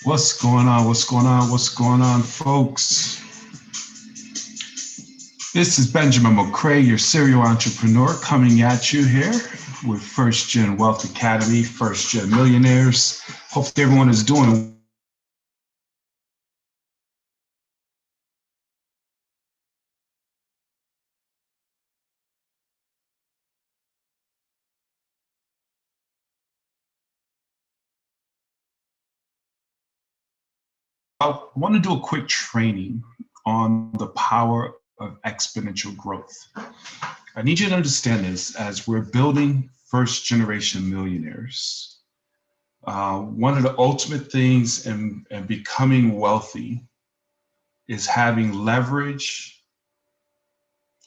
What's going on? What's going on? What's going on, folks? This is Benjamin McCrae, your serial entrepreneur, coming at you here with First Gen Wealth Academy, First Gen Millionaires. Hopefully everyone is doing I want to do a quick training on the power of exponential growth. I need you to understand this as we're building first generation millionaires. One of the ultimate things in becoming wealthy is having leverage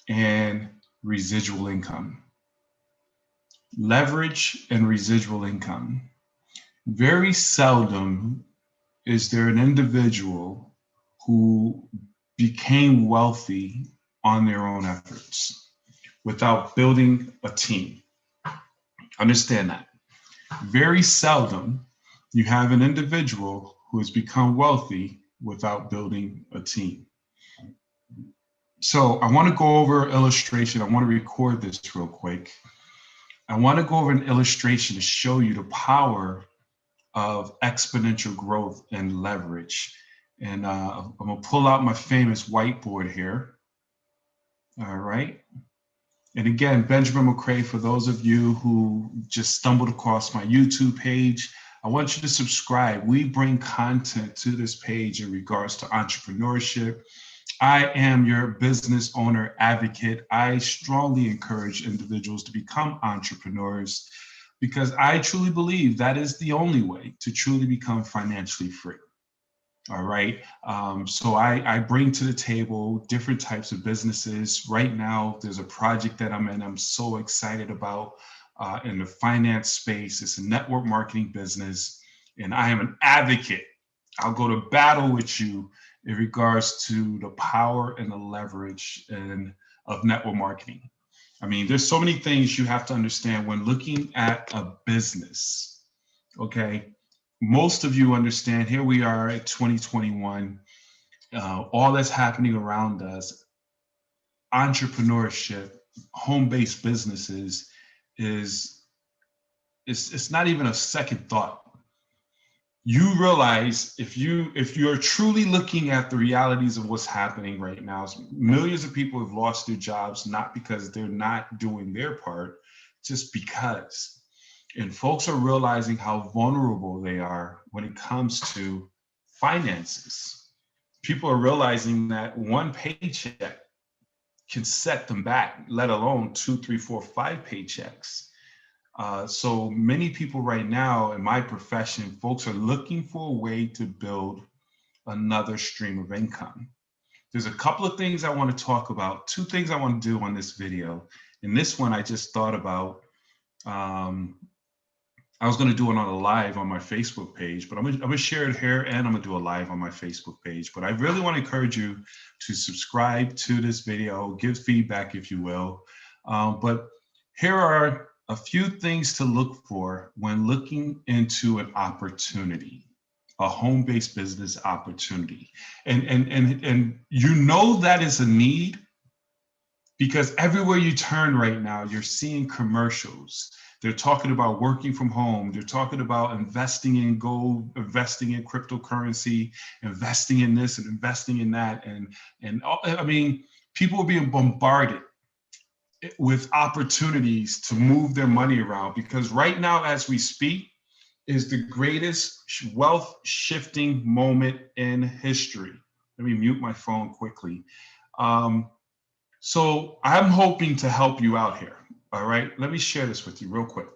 and residual income. Leverage and residual income. Very seldom is there an individual who became wealthy on their own efforts without building a team. Understand that. Very seldom you have an individual who has become wealthy without building a team. So I want to go over an illustration. I want to record this real quick. I want to go over an illustration to show you the power of exponential growth and leverage. And I'm gonna pull out my famous whiteboard here. All right. And again, Benjamin McCrae, for those of you who just stumbled across my YouTube page, I want you to subscribe. We bring content to this page in regards to entrepreneurship. I am your business owner advocate. I strongly encourage individuals to become entrepreneurs because I truly believe that is the only way to truly become financially free. All right. So I bring to the table different types of businesses. Right now, there's a project that I'm so excited about in the finance space. It's a network marketing business, and I am an advocate. I'll go to battle with you in regards to the power and the leverage of network marketing. I mean, there's so many things you have to understand when looking at a business, okay? Most of you understand, here we are at 2021, all that's happening around us, entrepreneurship, home-based businesses it's not even a second thought. You realize if you're truly looking at the realities of what's happening right now, millions of people have lost their jobs, not because they're not doing their part, just because. And folks are realizing how vulnerable they are when it comes to finances. People are realizing that one paycheck can set them back, let alone 2, 3, 4, 5 paychecks. So many people right now in my profession, folks are looking for a way to build another stream of income. There's a couple of things I want to talk about, 2 things I want to do on this video. And this one I just thought about, I was going to do it on a live on my Facebook page, but I'm going to share it here and I'm going to do a live on my Facebook page. But I really want to encourage you to subscribe to this video, give feedback if you will. But here are a few things to look for when looking into an opportunity, a home-based business opportunity. And you know that is a need because everywhere you turn right now, you're seeing commercials. They're talking about working from home. They're talking about investing in gold, investing in cryptocurrency, investing in this and investing in that. And I mean, people are being bombarded with opportunities to move their money around because right now, as we speak, is the greatest wealth shifting moment in history. Let me mute my phone quickly. So I'm hoping to help you out here. All right, let me share this with you real quick.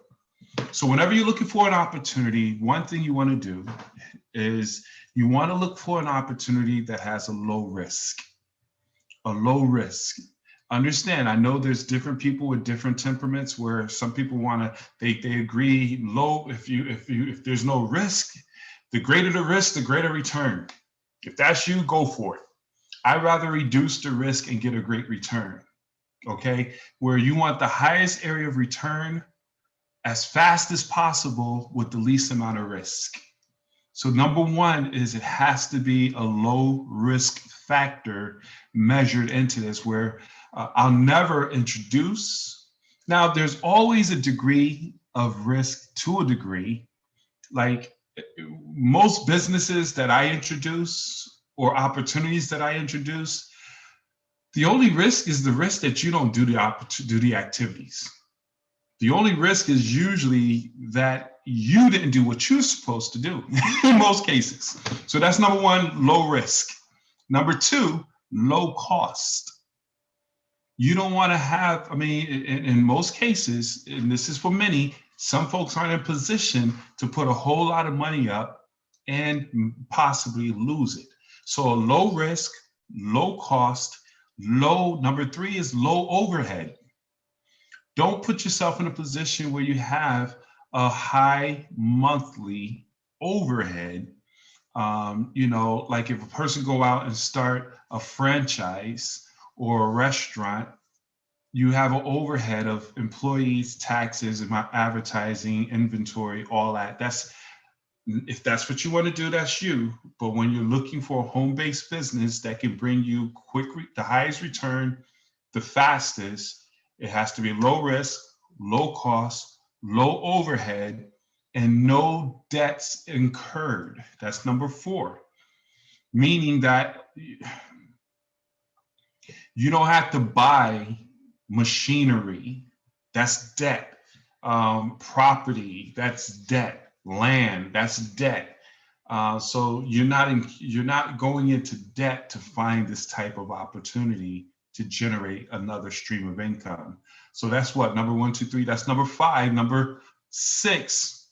So whenever you're looking for an opportunity, one thing you want to do is you want to look for an opportunity that has a low risk. A low risk. Understand, I know there's different people with different temperaments where some people want to, they agree low, if there's no risk, the greater the risk, the greater return. If that's you, go for it. I'd rather reduce the risk and get a great return, okay? Where you want the highest area of return as fast as possible with the least amount of risk. So number one is it has to be a low risk factor measured into this where I'll never introduce. Now, there's always a degree of risk to a degree. Like most businesses that I introduce or opportunities that I introduce, the only risk is the risk that you don't do the activities. The only risk is usually that you didn't do what you're supposed to do in most cases. So that's number one, low risk. Number two, low cost. You don't want to have, I mean, in most cases, and this is for many, some folks aren't in a position to put a whole lot of money up and possibly lose it. So a low risk, low cost, number three is low overhead. Don't put yourself in a position where you have a high monthly overhead. Like if a person go out and start a franchise or a restaurant, you have an overhead of employees, taxes, and advertising, inventory, all that. If that's what you want to do, that's you. But when you're looking for a home-based business that can bring you the highest return, the fastest, it has to be low risk, low cost, low overhead, and no debts incurred. That's number four, meaning that you don't have to buy machinery. That's debt. Property, that's debt. Land, that's debt. So you're not going into debt to find this type of opportunity to generate another stream of income. So that's what, number one, two, three, that's number five. Number six,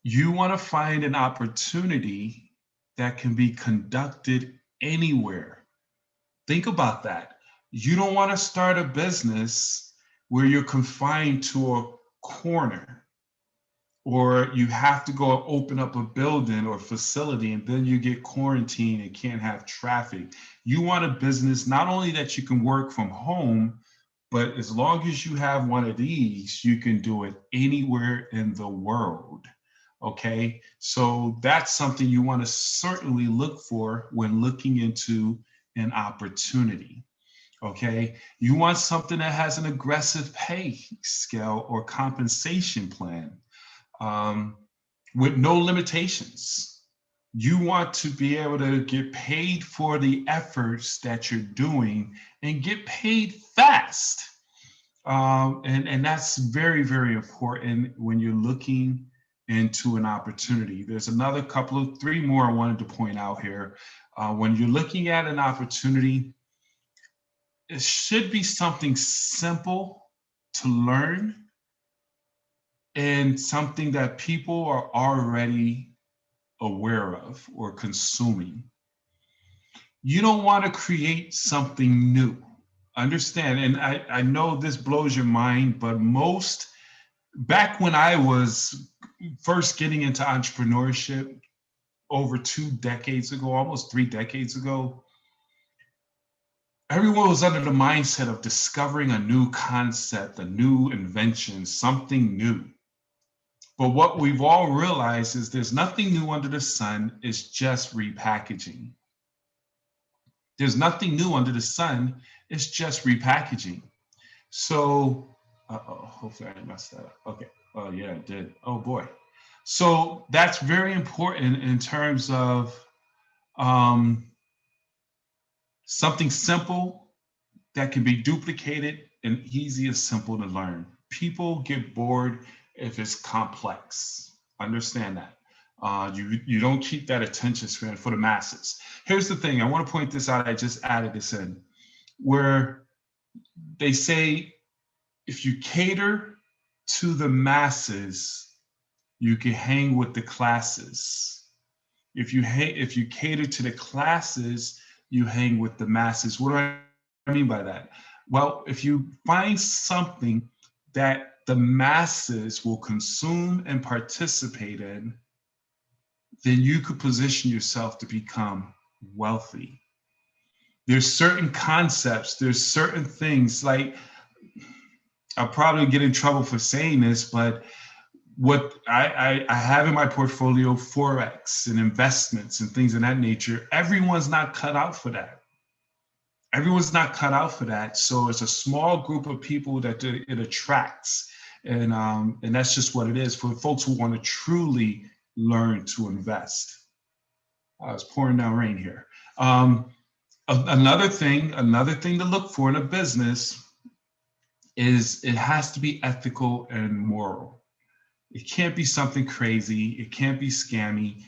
you want to find an opportunity that can be conducted anywhere. Think about that. You don't want to start a business where you're confined to a corner, or you have to go open up a building or facility and then you get quarantined and can't have traffic. You want a business not only that you can work from home, but as long as you have one of these, you can do it anywhere in the world. Okay, so that's something you want to certainly look for when looking into an opportunity. Okay, you want something that has an aggressive pay scale or compensation plan. With no limitations. You want to be able to get paid for the efforts that you're doing and get paid fast. And that's very, very important when you're looking into an opportunity. There's three more I wanted to point out here. When you're looking at an opportunity, it should be something simple to learn and something that people are already aware of or consuming. You don't want to create something new. Understand, and I know this blows your mind, but back when I was first getting into entrepreneurship over 2 decades ago, almost 3 decades ago, everyone was under the mindset of discovering a new concept, a new invention, something new. But what we've all realized is there's nothing new under the sun. It's just repackaging. There's nothing new under the sun. It's just repackaging. So, hopefully I didn't mess that up. Okay. Oh, yeah, I did. Oh, boy. So that's very important in terms of something simple that can be duplicated and easy and simple to learn. People get bored if it's complex. Understand that. You don't keep that attention span for the masses. Here's the thing. I want to point this out. I just added this in, where they say if you cater to the masses, you can hang with the classes. If you cater to the classes, you hang with the masses. What do I mean by that? Well, if you find something that the masses will consume and participate in, then you could position yourself to become wealthy. There's certain concepts, there's certain things, like I'll probably get in trouble for saying this, but what I have in my portfolio, Forex and investments and things of that nature, everyone's not cut out for that. Everyone's not cut out for that. So it's a small group of people that it attracts. And that's just what it is for folks who want to truly learn to invest. It's pouring down rain here. Another thing to look for in a business is it has to be ethical and moral. It can't be something crazy. It can't be scammy.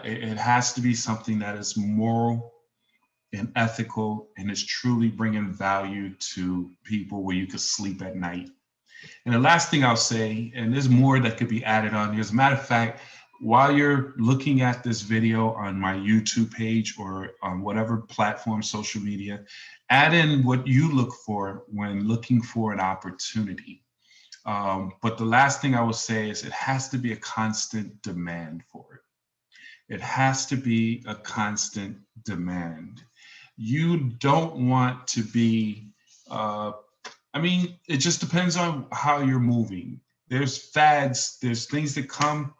It has to be something that is moral and ethical and is truly bringing value to people where you could sleep at night. And the last thing I'll say, and there's more that could be added on here. As a matter of fact, while you're looking at this video on my YouTube page or on whatever platform, social media, add in what you look for when looking for an opportunity. But the last thing I will say is it has to be a constant demand for it. It has to be a constant demand. You don't want to be, it just depends on how you're moving. There's fads, there's things that come,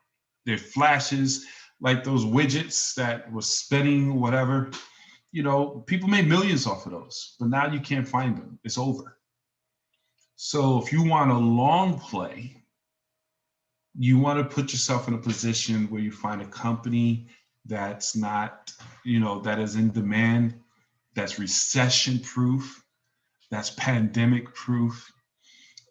there's flashes, like those widgets that was spinning, whatever. People made millions off of those, but now you can't find them. It's over. So if you want a long play, you want to put yourself in a position where you find a company that's not, that is in demand, that's recession proof, that's pandemic proof.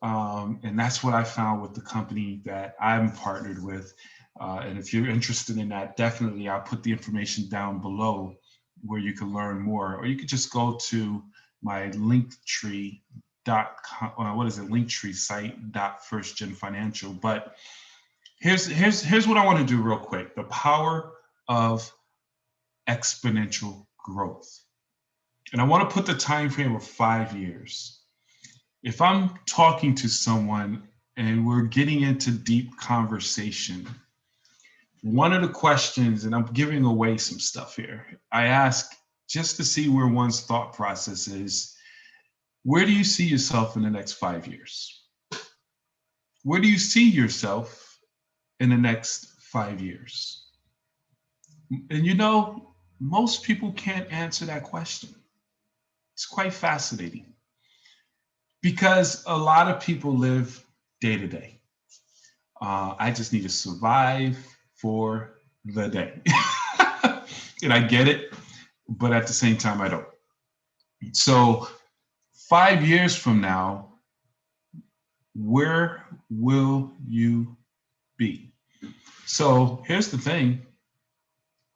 And that's what I found with the company that I'm partnered with. And if you're interested in that, definitely I'll put the information down below where you can learn more, or you could just go to my Linktree site, .firstgenfinancial. But here's what I want to do real quick. The power of exponential growth. And I want to put the time frame of 5 years. If I'm talking to someone and we're getting into deep conversation, one of the questions, and I'm giving away some stuff here, I ask just to see where one's thought process is. Where do you see yourself in the next 5 years? Where do you see yourself in the next 5 years? And most people can't answer that question. It's quite fascinating because a lot of people live day to day. I just need to survive for the day. And I get it, but at the same time, I don't. So 5 years from now, where will you be? So here's the thing.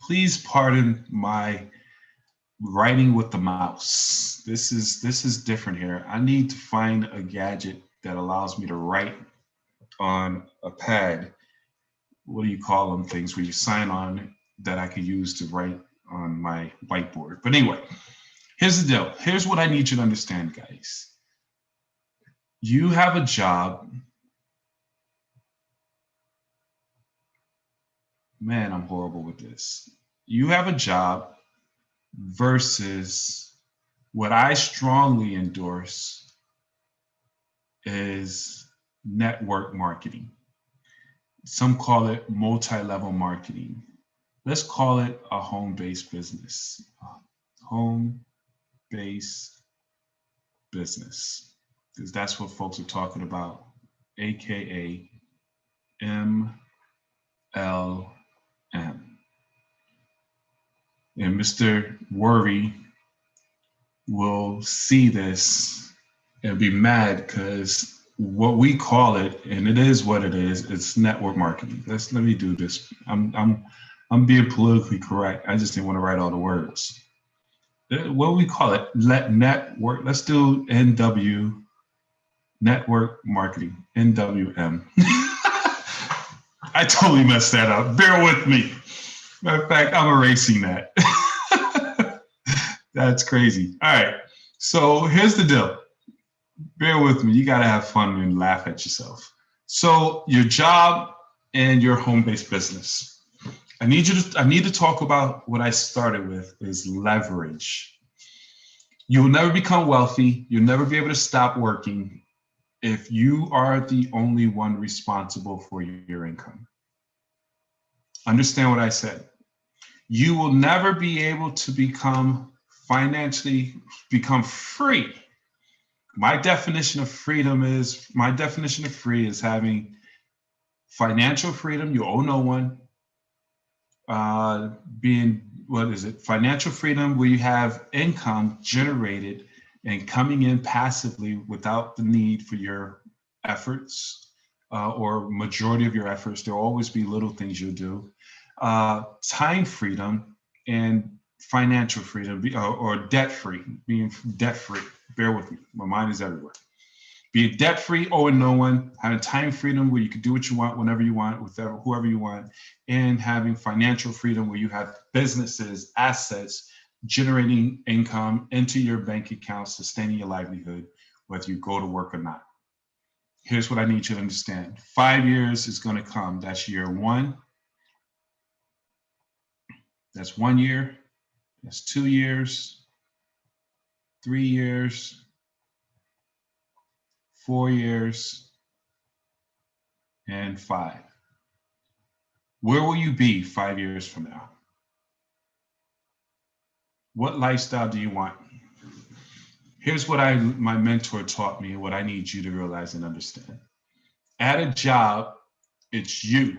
Please pardon my writing with the mouse. This is different here. I need to find a gadget that allows me to write on a pad. What do you call them? Things where you sign on that I could use to write on my whiteboard. But anyway, here's the deal. Here's what I need you to understand, guys. You have a job. Man, I'm horrible with this. You have a job versus what I strongly endorse is network marketing. Some call it multi-level marketing. Let's call it a home-based business. Home-based business, because that's what folks are talking about, AKA MLM. And Mr. Worry will see this and be mad because what we call it, and it is what it is, it's network marketing. Let me do this. I'm being politically correct. I just didn't want to write all the words. What do we call it? Network. Let's do NW, network marketing, NWM. I totally messed that up. Bear with me. Matter of fact, I'm erasing that. That's crazy. All right. So here's the deal. Bear with me. You got to have fun and laugh at yourself. So your job and your home-based business. I need to talk about what I started with is leverage. You will never become wealthy. You'll never be able to stop working if you are the only one responsible for your income. Understand what I said. You will never be able to become free. My definition of free is having financial freedom. You owe no one. Financial freedom where you have income generated and coming in passively without the need for your efforts or majority of your efforts. There'll always be little things you'll do. Time freedom and financial freedom or debt free, being debt free. Bear with me. My mind is everywhere. Being debt free, owing no one, having time freedom where you can do what you want, whenever you want, with whoever you want, and having financial freedom where you have businesses, assets, generating income into your bank account, sustaining your livelihood, whether you go to work or not. Here's what I need you to understand. 5 years is going to come. That's year one. That's 1 year. That's 2 years, 3 years, 4 years, and 5. Where will you be 5 years from now? What lifestyle do you want? Here's what my mentor taught me, what I need you to realize and understand. At a job, it's you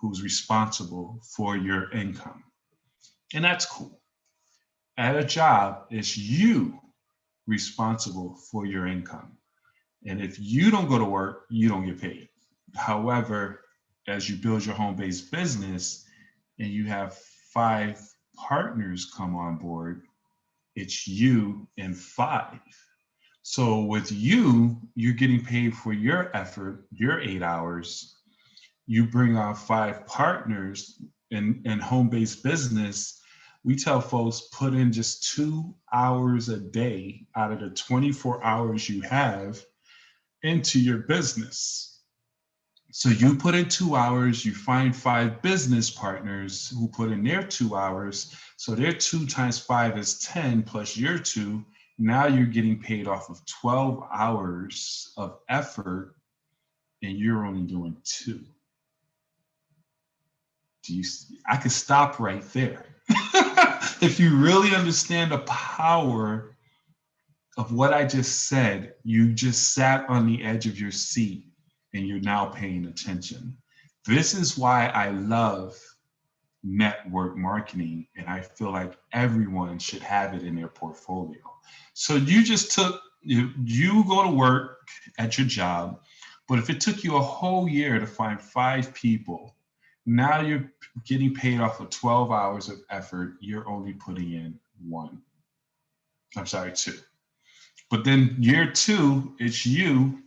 who's responsible for your income. And that's cool. At a job, it's you responsible for your income. And if you don't go to work, you don't get paid. However, as you build your home-based business and you have 5 partners come on board, it's you and 5. So with you, you're getting paid for your effort, your 8 hours. You bring on 5 partners in home-based business. We tell folks put in just 2 hours a day out of the 24 hours you have into your business. So you put in 2 hours, you find 5 business partners who put in their 2 hours. So their 2 times 5 is 10 plus your 2. Now you're getting paid off of 12 hours of effort and you're only doing 2. I could stop right there. If you really understand the power of what I just said, you just sat on the edge of your seat and you're now paying attention. This is why I love network marketing, and I feel like everyone should have it in their portfolio. So you go to work at your job, but if it took you a whole year to find 5 people, now you're getting paid off of 12 hours of effort, you're only putting in 2. But then year 2, it's you.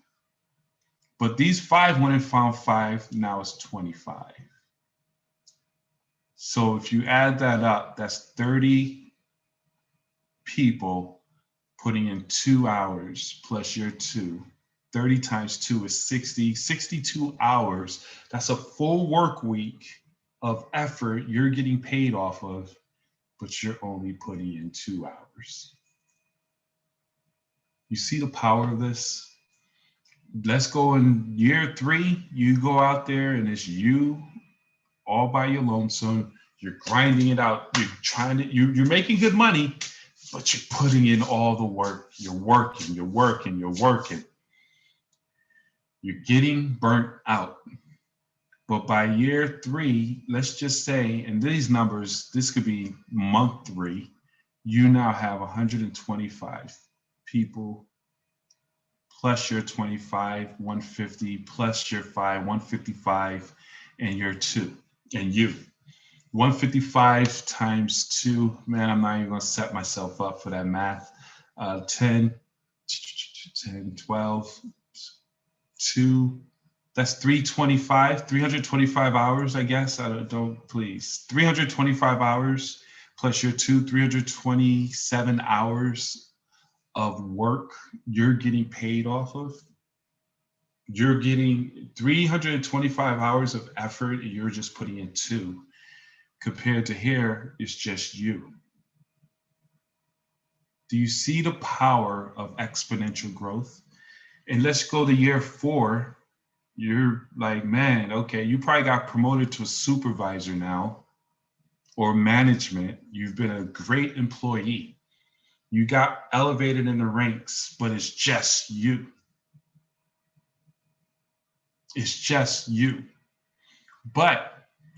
But these 5 went and found 5, now it's 25. So if you add that up, that's 30 people putting in 2 hours plus your 2. 30 times 2 is 60, 62 hours. That's a full work week of effort you're getting paid off of, but you're only putting in 2 hours. You see the power of this? Let's go in year 3, you go out there and it's you all by your lonesome. You're grinding it out. You're making good money, but you're putting in all the work. You're working. You're getting burnt out. But by year 3, let's just say, and these numbers, this could be month 3, you now have 125 people plus your 25, 150, plus your 5, 155, and your 2, and you. 155 times 2, man, I'm not even gonna set myself up for that math. 10, 12, 2, that's 325 hours, I guess. Please. 325 hours plus your 2, 327 hours of work you're getting paid off of. You're getting 325 hours of effort and you're just putting in 2. Compared to here, it's just you. Do you see the power of exponential growth? And let's go to year 4. You're like, man, okay, you probably got promoted to a supervisor now or management. You've been a great employee. You got elevated in the ranks, but it's just you. It's just you. But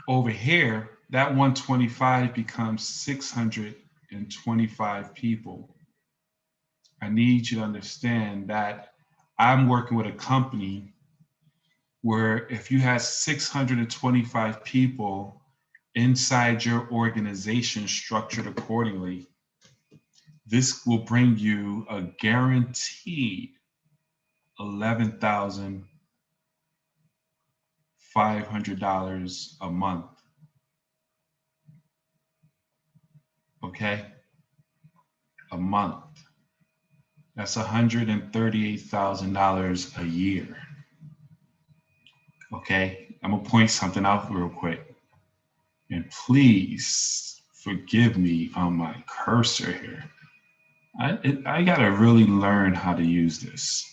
over here, that 125 becomes 625 people. I need you to understand that I'm working with a company where if you had 625 people inside your organization structured accordingly, this will bring you a guaranteed $11,500 a month. Okay? A month. That's $138,000 a year. Okay? I'm going to point something out real quick. And please forgive me on my cursor here. I got to really learn how to use this.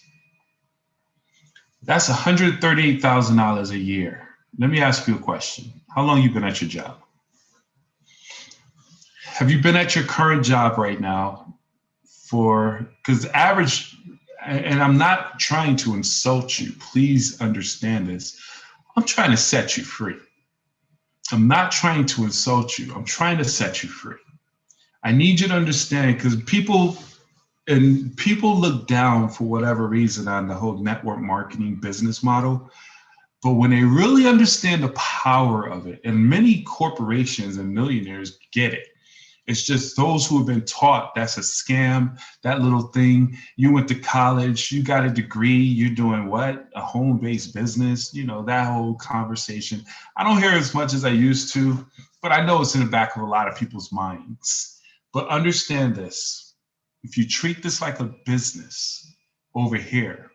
That's $138,000 a year. Let me ask you a question. How long have you been at your job? Have you been at your current job right now because the average, and I'm not trying to insult you, please understand this. I'm trying to set you free. I'm not trying to insult you. I'm trying to set you free. I need you to understand, because people look down for whatever reason on the whole network marketing business model. But when they really understand the power of it, and many corporations and millionaires get it, it's just those who have been taught that's a scam, that little thing. You went to college, you got a degree, you're doing what? A home-based business, that whole conversation. I don't hear as much as I used to, but I know it's in the back of a lot of people's minds. But understand this. If you treat this like a business over here,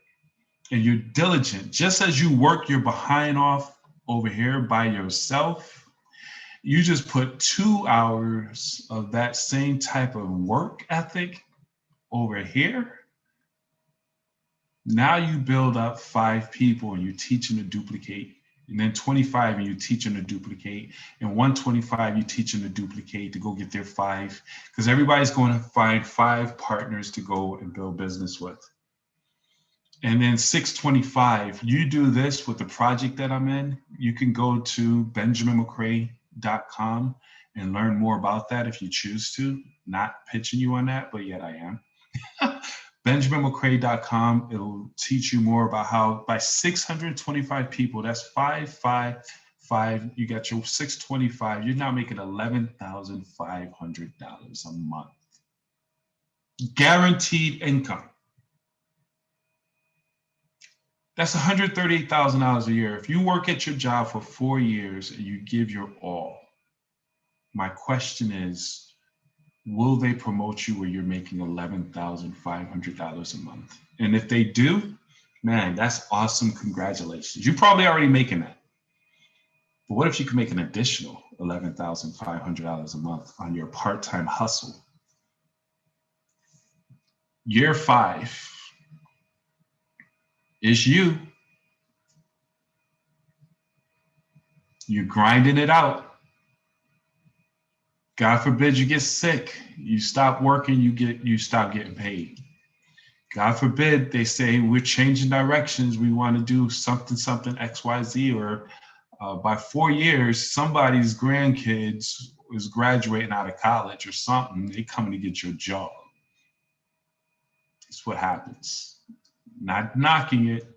and you're diligent, just as you work your behind off over here by yourself, you just put 2 hours of that same type of work ethic over here. Now you build up 5 people and you teach them to duplicate, and then 25 and you teach them to duplicate, and 125 you teach them to duplicate to go get their 5, because everybody's going to find 5 partners to go and build business with. And then 625, you do this with the project that I'm in. You can go to benjaminmccrae.com and learn more about that if you choose to. Not pitching you on that, but yet I am. benjaminmccrae.com. It'll teach you more about how by 625 people, that's 555, you got your 625, you're now making $11,500 a month. Guaranteed income. That's $138,000 a year. If you work at your job for 4 years and you give your all, my question is, will they promote you where you're making $11,500 a month? And if they do, man, that's awesome. Congratulations. You're probably already making that. But what if you can make an additional $11,500 a month on your part-time hustle? Year 5 is you. You're grinding it out. God forbid you get sick. You stop working, you stop getting paid. God forbid they say we're changing directions. We want to do something, XYZ, or by 4 years, somebody's grandkids is graduating out of college or something. They coming to get your job. That's what happens. Not knocking it,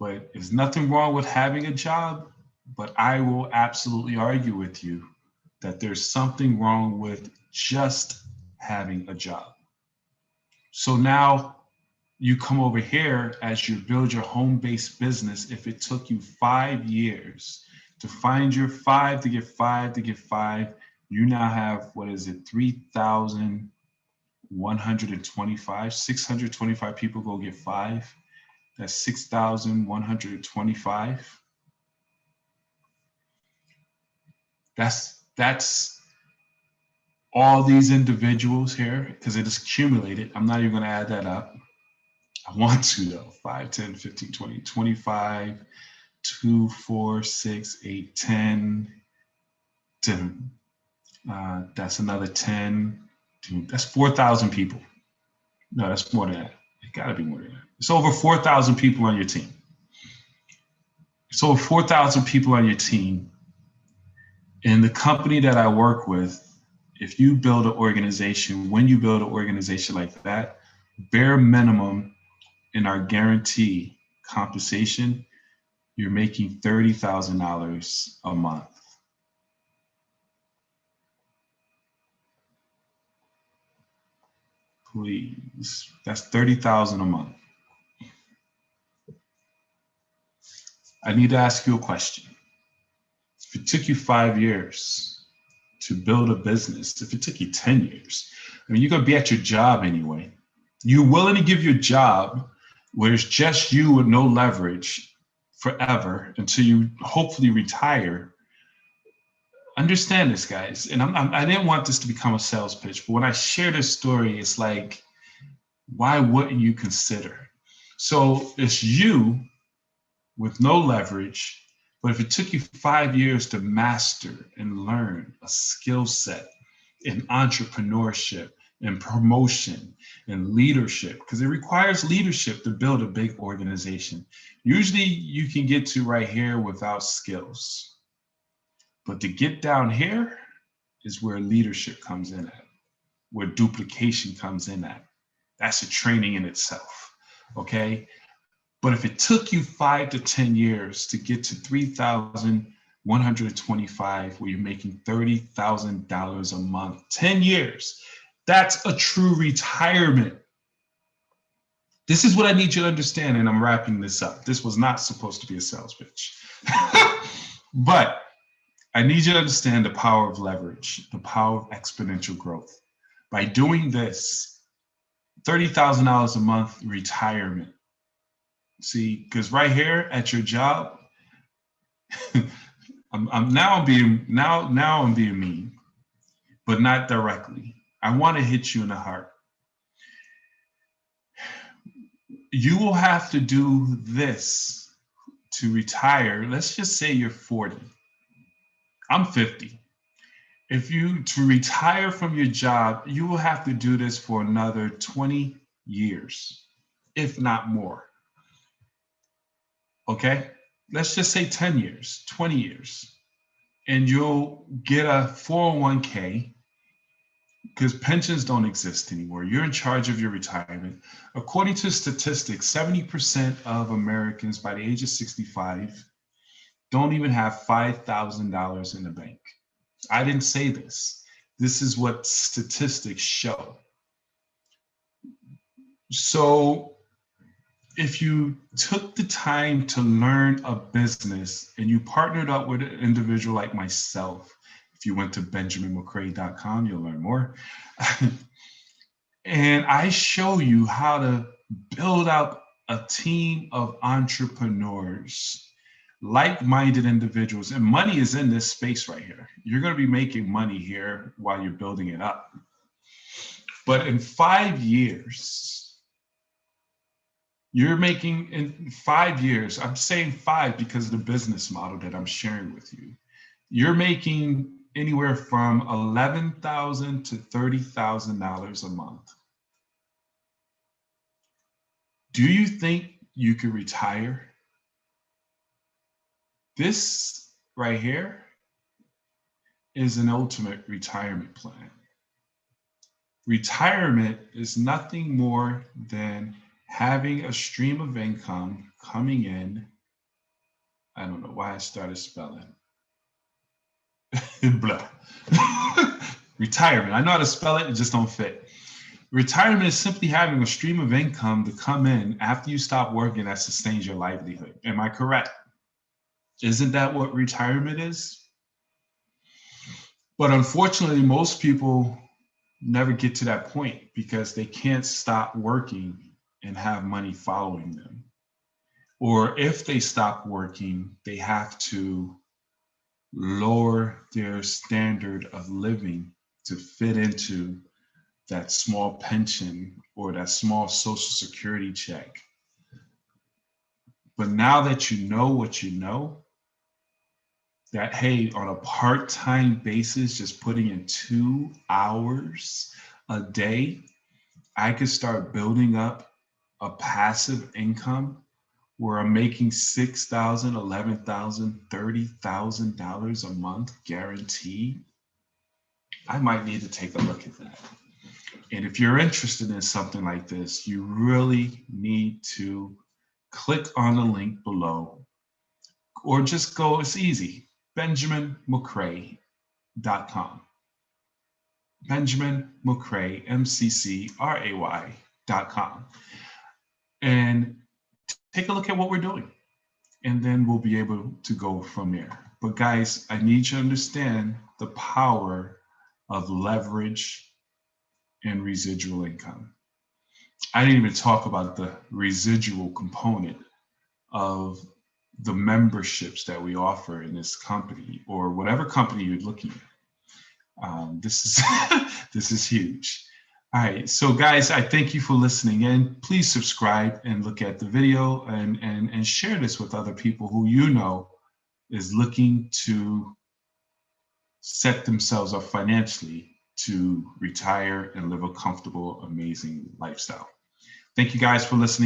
but there's nothing wrong with having a job. But I will absolutely argue with you that there's something wrong with just having a job. So now you come over here as you build your home-based business. If it took you 5 years to find your 5 to get 5 to get 5, you now have, 3,125, 625 people go get 5. That's 6,125. That's all these individuals here, because it is accumulated. I'm not even going to add that up. I want to though. 5, 10, 15, 20, 25, 2, 4, 6, 8, 10. 10. That's another 10. That's 4,000 people. No, that's more than that. It got to be more than that. It's over 4,000 people on your team. It's over 4,000 people on your team. In the company that I work with, if you build an organization, when you build an organization like that, bare minimum in our guarantee compensation, you're making $30,000 a month. Please, that's $30,000 a month. I need to ask you a question. If it took you 5 years to build a business, if it took you 10 years, I mean, you're going to be at your job anyway. You're willing to give your job where it's just you with no leverage forever until you hopefully retire. Understand this, guys. And I didn't want this to become a sales pitch, but when I share this story, it's like, why wouldn't you consider? So it's you with no leverage, but if it took you 5 years to master and learn a skill set in entrepreneurship and promotion and leadership, because it requires leadership to build a big organization. Usually you can get to right here without skills. But to get down here is where leadership comes in at, where duplication comes in at. That's a training in itself, okay? But if it took you 5 to 10 years to get to 3,125, where you're making $30,000 a month, 10 years, that's a true retirement. This is what I need you to understand, and I'm wrapping this up. This was not supposed to be a sales pitch. But I need you to understand the power of leverage, the power of exponential growth. By doing this, $30,000 a month retirement. See, because right here at your job, I'm being mean, but not directly. I want to hit you in the heart. You will have to do this to retire. Let's just say you're 40. I'm 50. To retire from your job, you will have to do this for another 20 years, if not more. Okay? Let's just say 10 years, 20 years. And you'll get a 401k, because pensions don't exist anymore. You're in charge of your retirement. According to statistics, 70% of Americans by the age of 65 don't even have $5,000 in the bank. I didn't say this. This is what statistics show. So if you took the time to learn a business and you partnered up with an individual like myself, if you went to benjaminmccrae.com, you'll learn more. And I show you how to build up a team of entrepreneurs, like-minded individuals, and money is in this space right here. You're going to be making money here while you're building it up. But in 5 years, you're making, in 5 years, I'm saying 5 because of the business model that I'm sharing with you, you're making anywhere from $11,000 to $30,000 a month. Do you think you could retire? This right here is an ultimate retirement plan. Retirement is nothing more than having a stream of income coming in. I don't know why I started spelling. Blah. Retirement. I know how to spell it, it just don't fit. Retirement is simply having a stream of income to come in after you stop working that sustains your livelihood. Am I correct? Isn't that what retirement is? But unfortunately, most people never get to that point because they can't stop working and have money following them. Or if they stop working, they have to lower their standard of living to fit into that small pension or that small social security check. But now that you know what you know, that hey, on a part-time basis, just putting in 2 hours a day, I could start building up a passive income where I'm making $6,000, $11,000, $30,000 a month guaranteed. I might need to take a look at that. And if you're interested in something like this, you really need to click on the link below or just go, it's easy, benjaminmccray.com. Benjamin McCray, MCCRAY.com. And take a look at what we're doing. And then we'll be able to go from there. But guys, I need you to understand the power of leverage and residual income. I didn't even talk about the residual component of the memberships that we offer in this company or whatever company you're looking at. This is this is huge. All right, so guys, I thank you for listening in. Please subscribe and look at the video and share this with other people who you know is looking to set themselves up financially to retire and live a comfortable, amazing lifestyle. Thank you guys for listening.